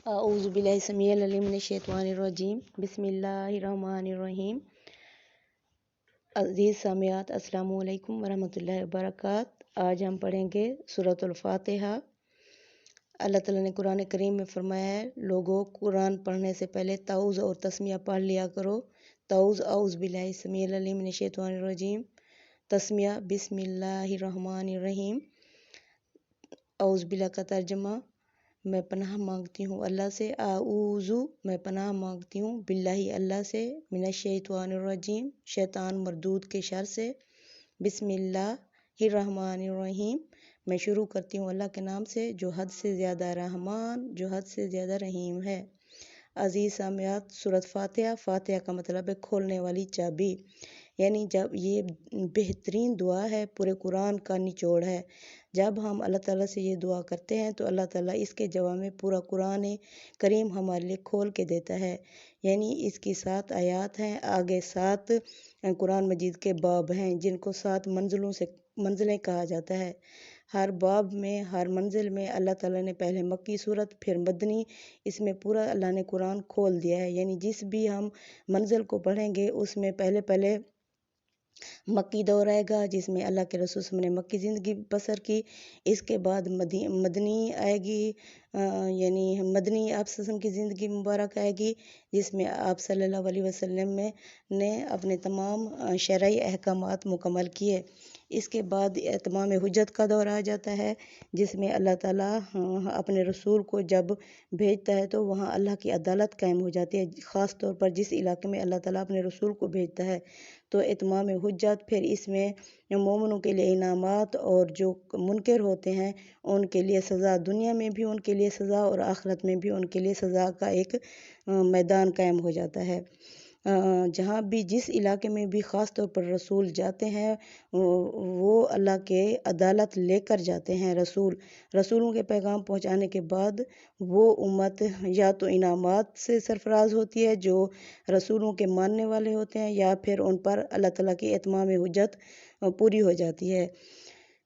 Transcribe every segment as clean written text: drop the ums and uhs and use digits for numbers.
اعوذ باللہ السمیع العلیم من الشیطان الرجیم بسم اللہ الرحمن الرحیم۔ عزیز سامعات، السلام علیکم ورحمۃ اللہ وبرکاتہ۔ آج ہم پڑھیں گے سورۃ الفاتحہ۔ اللہ تعالیٰ نے قرآن کریم میں فرمایا ہے، لوگوں قرآن پڑھنے سے پہلے تعوذ اور تسمیہ پڑھ لیا کرو۔ تعوذ اعوذ باللہ السمیع العلیم من الشیطان الرجیم، تسمیہ بسم اللہ الرحمن الرحیم۔ اعوذ باللہ کا ترجمہ، میں پناہ مانگتی ہوں اللہ سے۔ اعوذ، میں پناہ مانگتی ہوں، باللہ اللہ سے، من الشیطان الرجیم، شیطان مردود کے شر سے۔ بسم اللہ الرحمن الرحیم، میں شروع کرتی ہوں اللہ کے نام سے جو حد سے زیادہ رحمان، جو حد سے زیادہ رحیم ہے۔ عزیز سامعات، سورۃ فاتحہ، فاتحہ کا مطلب ہے کھولنے والی چابی، یعنی جب یہ بہترین دعا ہے، پورے قرآن کا نچوڑ ہے۔ جب ہم اللہ تعالیٰ سے یہ دعا کرتے ہیں تو اللہ تعالیٰ اس کے جواب میں پورا قرآن کریم ہمارے لیے کھول کے دیتا ہے، یعنی اس کی 7 آیات ہیں، آگے 7 قرآن مجید کے باب ہیں جن کو 7 منزلیں کہا جاتا ہے۔ ہر باب میں، ہر منزل میں اللہ تعالیٰ نے پہلے مکی صورت، پھر مدنی، اس میں پورا اللہ نے قرآن کھول دیا ہے، یعنی جس بھی ہم منزل کو پڑھیں گے اس میں پہلے مکی دور آئے گا جس میں اللہ کے رسول صلی اللہ علیہ وسلم نے مکی زندگی بسر کی۔ اس کے بعد مدنی آئے گی، یعنی مدنی آپ صلی اللہ علیہ وسلم کی زندگی مبارک آئے گی جس میں آپ صلی اللہ علیہ وسلم نے اپنے تمام شرعی احکامات مکمل کیے۔ اس کے بعد اتمام حجت کا دور آ جاتا ہے جس میں اللہ تعالیٰ اپنے رسول کو جب بھیجتا ہے تو وہاں اللہ کی عدالت قائم ہو جاتی ہے، خاص طور پر جس علاقے میں اللہ تعالیٰ اپنے رسول کو بھیجتا ہے تو اتمام حجت۔ پھر اس میں مومنوں کے لیے انعامات اور جو منکر ہوتے ہیں ان کے لیے سزا، دنیا میں بھی ان کے لیے سزا اور آخرت میں بھی ان کے لیے سزا کا ایک میدان قائم ہو جاتا ہے۔ جہاں بھی جس علاقے میں بھی خاص طور پر رسول جاتے ہیں وہ اللہ کے عدالت لے کر جاتے ہیں۔ رسولوں کے پیغام پہنچانے کے بعد وہ امت یا تو انعامات سے سرفراز ہوتی ہے جو رسولوں کے ماننے والے ہوتے ہیں، یا پھر ان پر اللہ تعالیٰ کی اتمام حجت پوری ہو جاتی ہے۔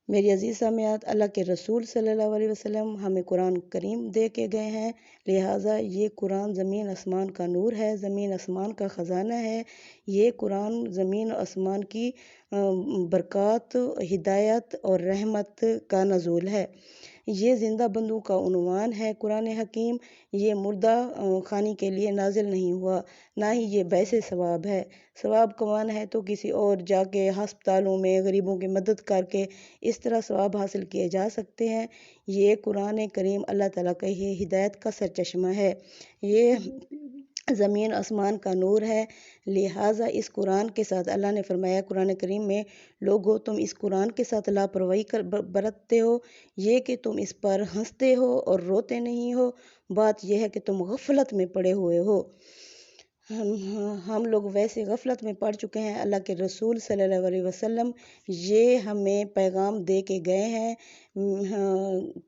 میری عزیز سامعات، اللہ کے رسول صلی اللہ علیہ وسلم ہمیں قرآن کریم دے کے گئے ہیں، لہٰذا یہ قرآن زمین آسمان کا نور ہے، زمین آسمان کا خزانہ ہے۔ یہ قرآن زمین آسمان کی برکات، ہدایت اور رحمت کا نزول ہے۔ یہ زندہ بندوں کا عنوان ہے۔ قرآن حکیم یہ مردہ خوانی کے لیے نازل نہیں ہوا، نہ ہی یہ باعث ثواب ہے۔ ثواب کمانا ہے تو کسی اور جا کے ہسپتالوں میں غریبوں کی مدد کر کے اس طرح ثواب حاصل کیے جا سکتے ہیں۔ یہ قرآن کریم اللہ تعالیٰ کا یہ ہدایت کا سرچشمہ ہے، یہ زمین آسمان کا نور ہے۔ لہٰذا اس قرآن کے ساتھ اللہ نے فرمایا قرآن کریم میں، لوگو تم اس قرآن کے ساتھ لاپرواہی برتتے ہو، یہ کہ تم اس پر ہنستے ہو اور روتے نہیں ہو، بات یہ ہے کہ تم غفلت میں پڑے ہوئے ہو۔ ہم لوگ ویسے غفلت میں پڑ چکے ہیں۔ اللہ کے رسول صلی اللہ علیہ وسلم یہ ہمیں پیغام دے کے گئے ہیں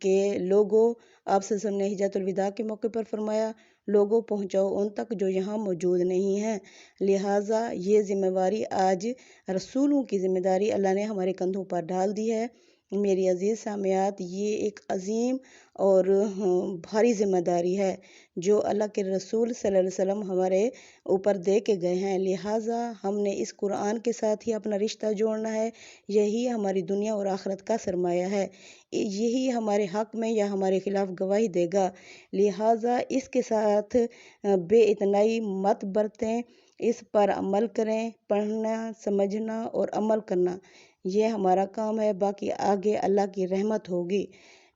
کہ لوگوں، آپ صلی اللہ علیہ وسلم نے حجۃ الوداع کے موقع پر فرمایا، لوگوں پہنچاؤ ان تک جو یہاں موجود نہیں ہیں۔ لہٰذا یہ ذمہ داری آج رسولوں کی ذمہ داری اللہ نے ہمارے کندھوں پر ڈال دی ہے۔ میری عزیز سامعات، یہ ایک عظیم اور بھاری ذمہ داری ہے جو اللہ کے رسول صلی اللہ علیہ وسلم ہمارے اوپر دے کے گئے ہیں، لہٰذا ہم نے اس قرآن کے ساتھ ہی اپنا رشتہ جوڑنا ہے۔ یہی ہماری دنیا اور آخرت کا سرمایہ ہے، یہی ہمارے حق میں یا ہمارے خلاف گواہی دے گا، لہٰذا اس کے ساتھ بے اتنائی مت برتیں، اس پر عمل کریں۔ پڑھنا، سمجھنا اور عمل کرنا یہ ہمارا کام ہے، باقی آگے اللہ کی رحمت ہوگی۔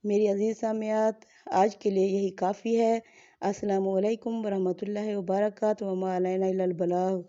میری عزیز سامعات، آج کے لیے یہی کافی ہے۔ السلام علیکم ورحمۃ اللہ وبرکاتہ، وما علینا الا البلاغ۔